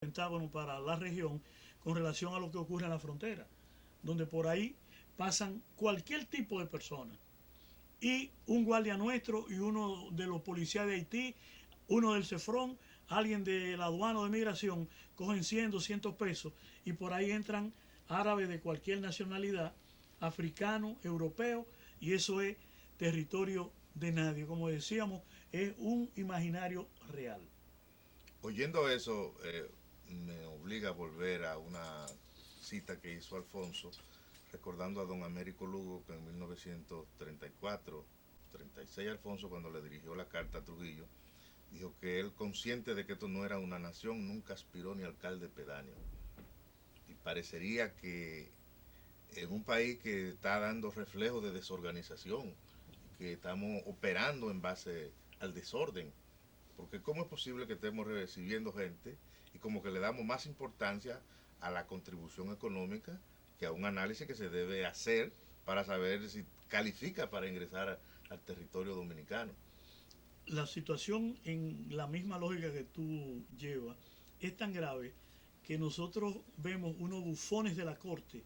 Pentágono para la región con relación a lo que ocurre en la frontera, donde por ahí pasan cualquier tipo de personas. Y un guardia nuestro y uno de los policías de Haití, uno del Cefrón, alguien de la aduana o de migración, cogen 100, 200 pesos y por ahí entran árabes de cualquier nacionalidad, africano, europeo, y eso es territorio de nadie. Como decíamos, es un imaginario real. Oyendo eso, me obliga a volver a una cita que hizo Alfonso, recordando a don Américo Lugo que en 1934, 36 Alfonso, cuando le dirigió la carta a Trujillo, dijo que él, consciente de que esto no era una nación, nunca aspiró ni alcalde pedáneo. Y parecería que en un país que está dando reflejos de desorganización, que estamos operando en base al desorden, porque ¿cómo es posible que estemos recibiendo gente y como que le damos más importancia a la contribución económica que a un análisis que se debe hacer para saber si califica para ingresar al territorio dominicano? La situación en la misma lógica que tú llevas es tan grave que nosotros vemos unos bufones de la corte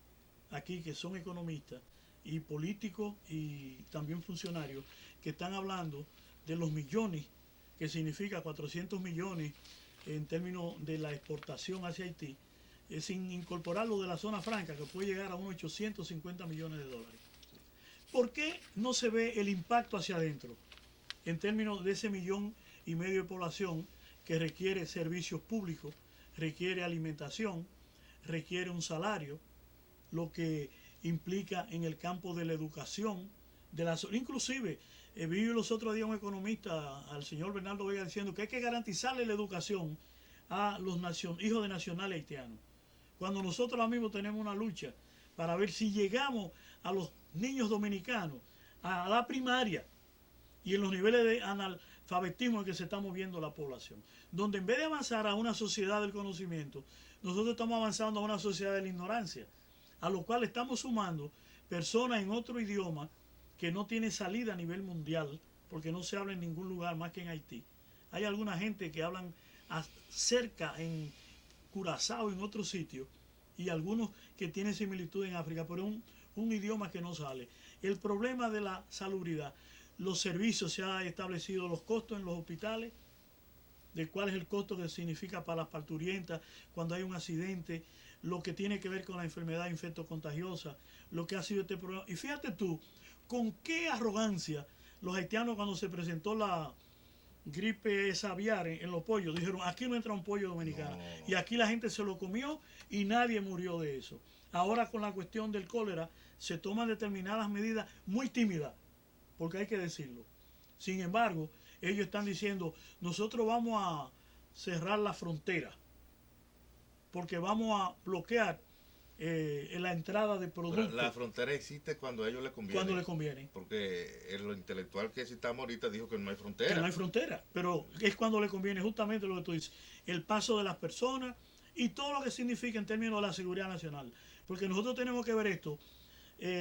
aquí que son economistas y políticos y también funcionarios que están hablando de los millones que significa 400 millones en términos de la exportación hacia Haití, sin incorporar lo de la zona franca que puede llegar a unos 850 millones de dólares. ¿Por qué no se ve el impacto hacia adentro en términos de ese millón y medio de población que requiere servicios públicos, requiere alimentación, requiere un salario, lo que implica en el campo de la educación, inclusive vi los otros días un economista, al señor Bernardo Vega, diciendo que hay que garantizarle la educación a los hijos de nacionales haitianos. Cuando nosotros ahora mismo tenemos una lucha para ver si llegamos a los niños dominicanos a la primaria y en los niveles de analfabetismo en que se está moviendo la población, donde en vez de avanzar a una sociedad del conocimiento, nosotros estamos avanzando a una sociedad de la ignorancia, a lo cual estamos sumando personas en otro idioma que no tiene salida a nivel mundial, porque no se habla en ningún lugar más que en Haití. Hay alguna gente que hablan cerca en Curazao, en otros sitios, y algunos que tienen similitud en África, pero un idioma que no sale. El problema de la salubridad, los servicios, se han establecido los costos en los hospitales, de cuál es el costo que significa para las parturientas cuando hay un accidente, lo que tiene que ver con la enfermedad infectocontagiosa, lo que ha sido este problema. Y fíjate tú, con qué arrogancia los haitianos cuando se presentó la gripe aviar en los pollos, dijeron, aquí no entra un pollo dominicano. No, Y no. aquí la gente se lo comió y nadie murió de eso. Ahora con la cuestión del cólera se toman determinadas medidas muy tímidas, porque hay que decirlo. Sin embargo, ellos están diciendo, nosotros vamos a cerrar la frontera, porque vamos a bloquear la entrada de Pero la productos frontera existe cuando a ellos les cuando conviene, le conviene. porque lo intelectual que citamos ahorita dijo que no hay Que no frontera. hay frontera, pero es cuando le conviene justamente lo que tú dices, el paso de las personas y todo lo que significa en términos de la seguridad nacional. Porque nosotros tenemos que ver esto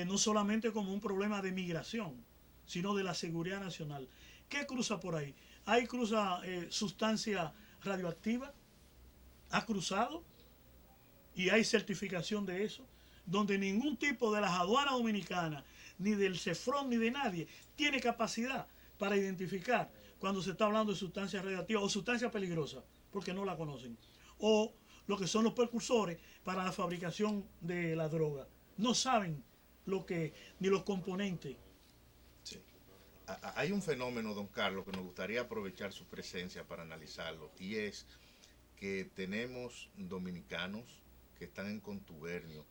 no solamente como un problema de migración, sino de la seguridad nacional. ¿Qué cruza por ahí? Hay cruza sustancia radioactiva, ha cruzado y hay certificación de eso, donde ningún tipo de las aduanas dominicanas, ni del CEFRON, ni de nadie, tiene capacidad para identificar cuando se está hablando de sustancias radiactivas o sustancias peligrosas, porque no la conocen. O lo que son los precursores para la fabricación de la droga. No saben lo que, ni los componentes. Sí. Hay un fenómeno, don Carlos, que nos gustaría aprovechar su presencia para analizarlo, y es que tenemos dominicanos que están en contubernio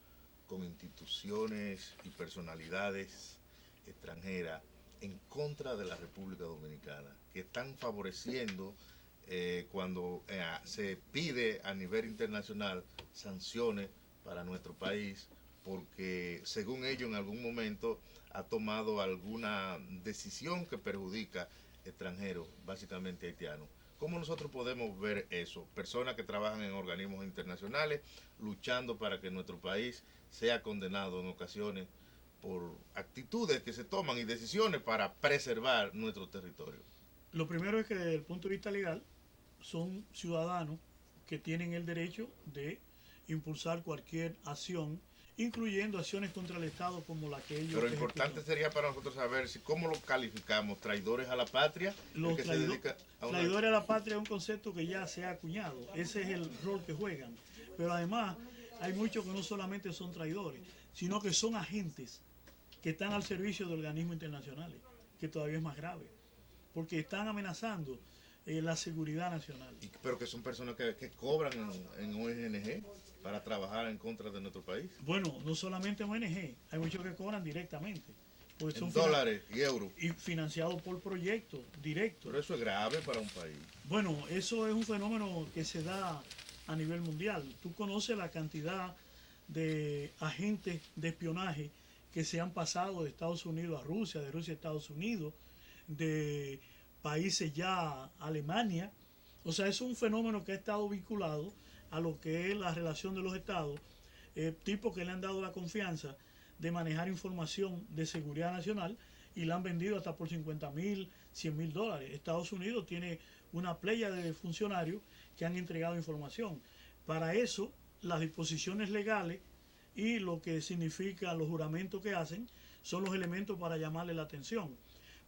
con instituciones y personalidades extranjeras en contra de la República Dominicana, que están favoreciendo cuando se pide a nivel internacional sanciones para nuestro país, porque según ellos en algún momento ha tomado alguna decisión que perjudica extranjeros, básicamente haitianos. ¿Cómo nosotros podemos ver eso? Personas que trabajan en organismos internacionales luchando para que nuestro país sea condenado en ocasiones por actitudes que se toman y decisiones para preservar nuestro territorio. Lo primero es que desde el punto de vista legal son ciudadanos que tienen el derecho de impulsar cualquier acción, incluyendo acciones contra el Estado como la que ellos Pero importante ejecutan. sería para nosotros saber si cómo lo calificamos, traidores a la patria, el Los que se dedica a una... traidores a la patria es un concepto que ya se ha acuñado, ese es el rol que juegan. Pero además hay muchos que no solamente son traidores, sino que son agentes que están al servicio de organismos internacionales, que todavía es más grave, porque están amenazando la seguridad nacional. Pero que son personas que cobran en ONG para trabajar en contra de nuestro país. Bueno, no solamente ONG, hay muchos que cobran directamente. Porque En dólares y euros. Y financiados por proyectos directos. Pero eso es grave para un país. Bueno, eso es un fenómeno que se da a nivel mundial. Tú conoces la cantidad de agentes de espionaje que se han pasado de Estados Unidos a Rusia, de Rusia a Estados Unidos, de países ya a Alemania. O sea, es un fenómeno que ha estado vinculado a lo que es la relación de los estados, tipos que le han dado la confianza de manejar información de seguridad nacional y la han vendido hasta por 50.000, 100.000 dólares. Estados Unidos tiene una playa de funcionarios que han entregado información. Para eso, las disposiciones legales y lo que significa los juramentos que hacen son los elementos para llamarle la atención.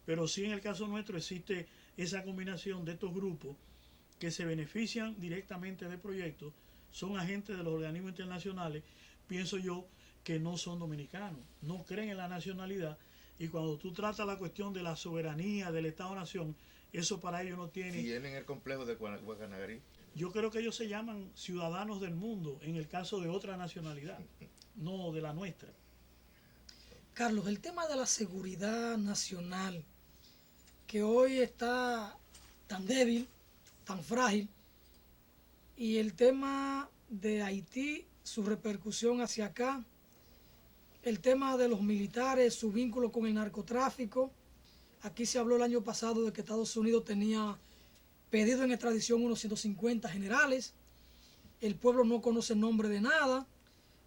Pero sí, en el caso nuestro existe esa combinación de estos grupos que se benefician directamente de proyectos, son agentes de los organismos internacionales, pienso yo, que no son dominicanos, no creen en la nacionalidad, y cuando tú tratas la cuestión de la soberanía del Estado-Nación, eso para ellos no tiene... ¿Tienen el complejo de Guacanagarí? Yo creo que ellos se llaman ciudadanos del mundo, en el caso de otra nacionalidad, no de la nuestra. Carlos, el tema de la seguridad nacional, que hoy está tan débil, tan frágil, y el tema de Haití, su repercusión hacia acá, el tema de los militares, su vínculo con el narcotráfico. Aquí se habló el año pasado de que Estados Unidos tenía pedido en extradición unos 150 generales. El pueblo no conoce el nombre de nada.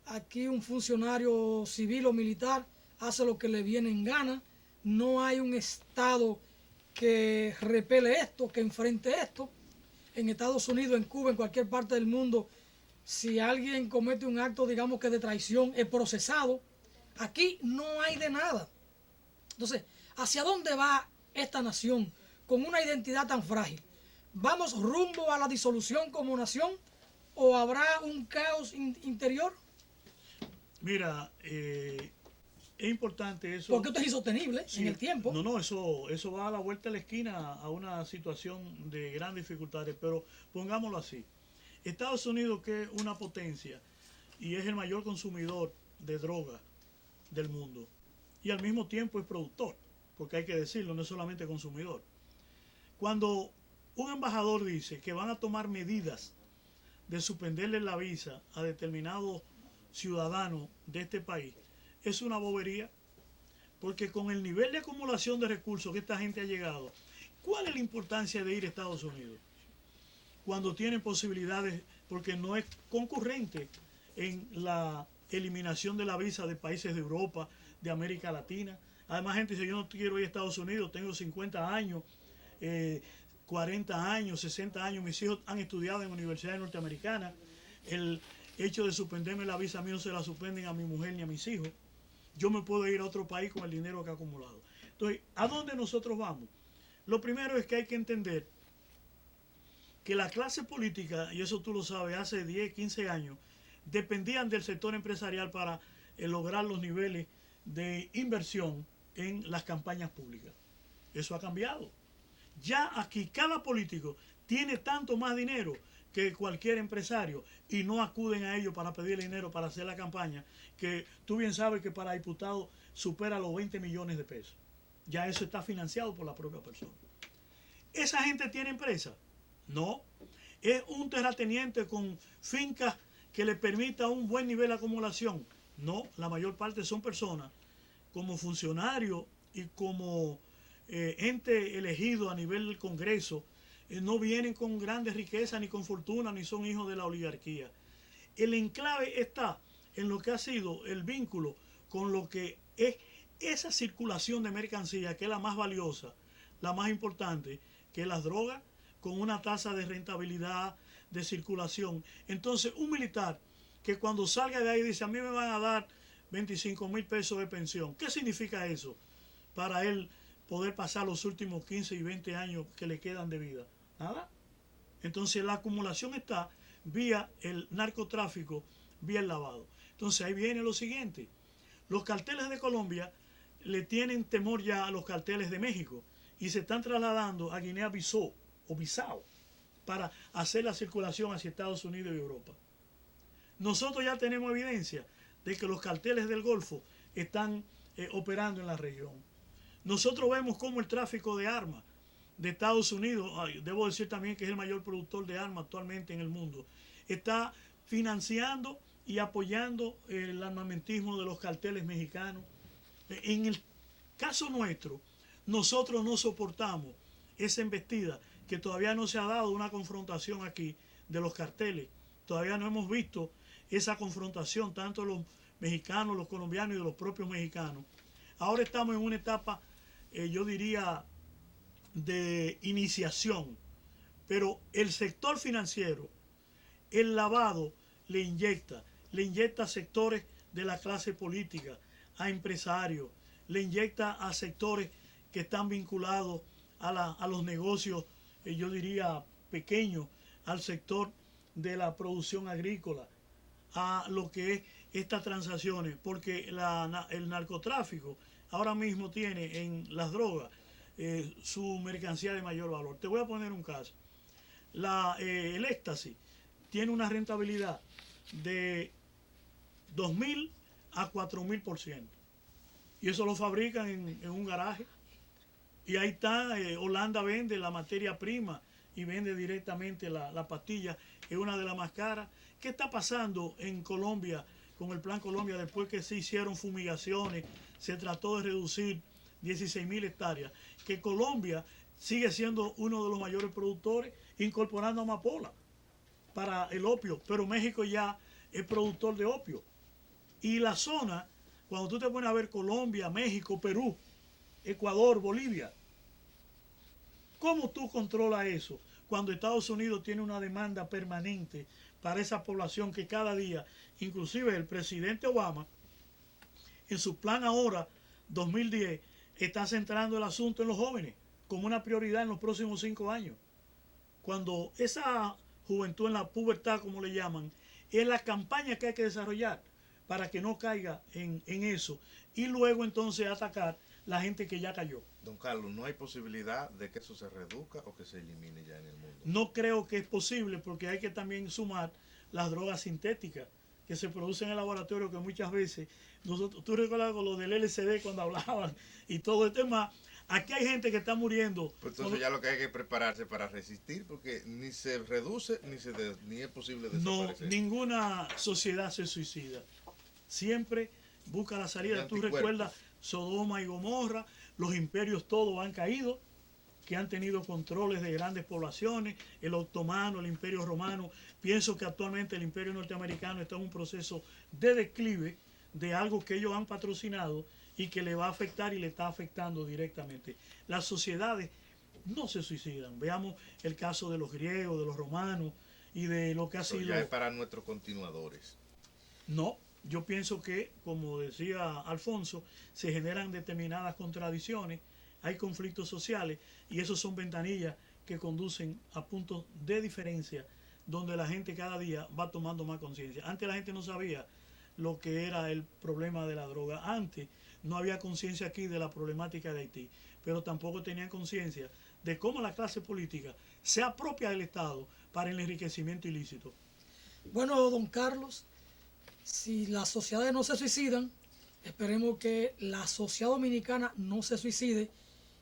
Aquí un funcionario civil o militar hace lo que le viene en gana. No hay un Estado que repele esto, que enfrente esto. En Estados Unidos, en Cuba, en cualquier parte del mundo, si alguien comete un acto, digamos que de traición, es procesado. Aquí no hay de nada. Entonces, ¿hacia dónde va esta nación con una identidad tan frágil? ¿Vamos rumbo a la disolución como nación o habrá un caos interior? Mira, es importante eso. Porque esto es insostenible en el tiempo. No, eso va a la vuelta de la esquina a una situación de grandes dificultades, pero pongámoslo así. Estados Unidos, que es una potencia y es el mayor consumidor de droga del mundo, y al mismo tiempo es productor, porque hay que decirlo, no es solamente consumidor. Cuando un embajador dice que van a tomar medidas de suspenderle la visa a determinados ciudadanos de este país, es una bobería, porque con el nivel de acumulación de recursos que esta gente ha llegado, ¿cuál es la importancia de ir a Estados Unidos? Cuando tienen posibilidades, porque no es concurrente en la eliminación de la visa de países de Europa, de América Latina. Además, gente dice, yo no quiero ir a Estados Unidos, tengo 50 años, 40 años, 60 años, mis hijos han estudiado en universidades norteamericanas. El hecho de suspenderme la visa a mí no se la suspenden a mi mujer ni a mis hijos. Yo me puedo ir a otro país con el dinero que he acumulado. Entonces, ¿a dónde nosotros vamos? Lo primero es que hay que entender que la clase política, y eso tú lo sabes, hace 10, 15 años, dependían del sector empresarial para lograr los niveles de inversión en las campañas públicas. Eso ha cambiado. Ya aquí cada político tiene tanto más dinero que cualquier empresario y no acuden a ellos para pedir dinero para hacer la campaña, que tú bien sabes que para diputado supera los 20 millones de pesos. Ya eso está financiado por la propia persona. ¿Esa gente tiene empresa? No. ¿Es un terrateniente con fincas que le permita un buen nivel de acumulación? No, la mayor parte son personas como funcionarios y como ente elegido a nivel del Congreso, no vienen con grandes riquezas ni con fortuna ni son hijos de la oligarquía. El enclave está en lo que ha sido el vínculo con lo que es esa circulación de mercancía, que es la más valiosa, la más importante, que es las drogas, con una tasa de rentabilidad de circulación. Entonces, un militar que cuando salga de ahí dice, a mí me van a dar 25,000 pesos de pensión. ¿Qué significa eso para él poder pasar los últimos 15 y 20 años que le quedan de vida? Nada. Entonces la acumulación está vía el narcotráfico, vía el lavado. Entonces ahí viene lo siguiente. Los carteles de Colombia le tienen temor ya a los carteles de México y se están trasladando a Guinea-Bissau o Bissau para hacer la circulación hacia Estados Unidos y Europa. Nosotros ya tenemos evidencia de que los carteles del Golfo están operando en la región. Nosotros vemos cómo el tráfico de armas de Estados Unidos, debo decir también que es el mayor productor de armas actualmente en el mundo, está financiando y apoyando el armamentismo de los carteles mexicanos. En el caso nuestro, nosotros no soportamos esa embestida que todavía no se ha dado una confrontación aquí de los carteles. Todavía no hemos visto esa confrontación, tanto de los mexicanos, los colombianos y de los propios mexicanos. Ahora estamos en una etapa, yo diría, de iniciación, pero el sector financiero, el lavado le inyecta a sectores de la clase política, a empresarios, le inyecta a sectores que están vinculados a los negocios, yo diría, pequeños, al sector de la producción agrícola, a lo que es estas transacciones, porque el narcotráfico ahora mismo tiene en las drogas su mercancía de mayor valor. Te voy a poner un caso. El éxtasis tiene una rentabilidad de 2.000 a 4.000%. Y eso lo fabrican en un garaje. Y ahí está, Holanda vende la materia prima y vende directamente la pastilla, es una de las más caras. ¿Qué está pasando en Colombia con el Plan Colombia después que se hicieron fumigaciones, se trató de reducir 16.000 hectáreas? Que Colombia sigue siendo uno de los mayores productores, incorporando amapola para el opio, pero México ya es productor de opio. Y la zona, cuando tú te pones a ver Colombia, México, Perú, Ecuador, Bolivia, ¿cómo tú controlas eso? Cuando Estados Unidos tiene una demanda permanente para esa población que cada día, inclusive el presidente Obama, en su plan ahora, 2010, está centrando el asunto en los jóvenes como una prioridad en los próximos 5 años. Cuando esa juventud en la pubertad, como le llaman, es la campaña que hay que desarrollar para que no caiga en eso y luego entonces atacar la gente que ya cayó. Don Carlos, ¿no hay posibilidad de que eso se reduzca o que se elimine ya en el mundo? No creo que es posible porque hay que también sumar las drogas sintéticas que se producen en el laboratorio, que muchas veces, tú recuerdas con lo del LSD cuando hablaban y todo el tema. Aquí hay gente que está muriendo. Pues entonces ya lo que hay que prepararse para resistir, porque ni se reduce ni es posible desaparecer. No, ninguna sociedad se suicida. Siempre busca la salida. Tú recuerdas Sodoma y Gomorra, los imperios todos han caído, que han tenido controles de grandes poblaciones, el otomano, el imperio romano. Pienso que actualmente el imperio norteamericano está en un proceso de declive de algo que ellos han patrocinado y que le va a afectar y le está afectando directamente. Las sociedades no se suicidan. Veamos el caso de los griegos, de los romanos y de lo que ha sido... ya es para nuestros continuadores. No, yo pienso que, como decía Alfonso, se generan determinadas contradicciones, hay conflictos sociales y esos son ventanillas que conducen a puntos de diferencia donde la gente cada día va tomando más conciencia. Antes la gente no sabía lo que era el problema de la droga. Antes no había conciencia aquí de la problemática de Haití, pero tampoco tenían conciencia de cómo la clase política se apropia del Estado para el enriquecimiento ilícito. Bueno, don Carlos, si las sociedades no se suicidan, esperemos que la sociedad dominicana no se suicide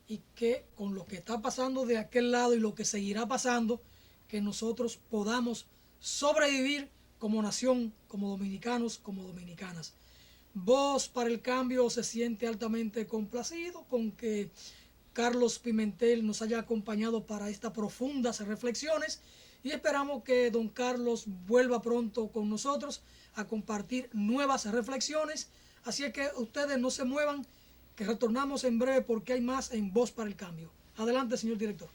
y que con lo que está pasando de aquel lado y lo que seguirá pasando, que nosotros podamos sobrevivir como nación, como dominicanos, como dominicanas. Voz para el Cambio se siente altamente complacido con que Carlos Pimentel nos haya acompañado para estas profundas reflexiones y esperamos que don Carlos vuelva pronto con nosotros a compartir nuevas reflexiones. Así que ustedes no se muevan, que retornamos en breve porque hay más en Voz para el Cambio. Adelante, señor director.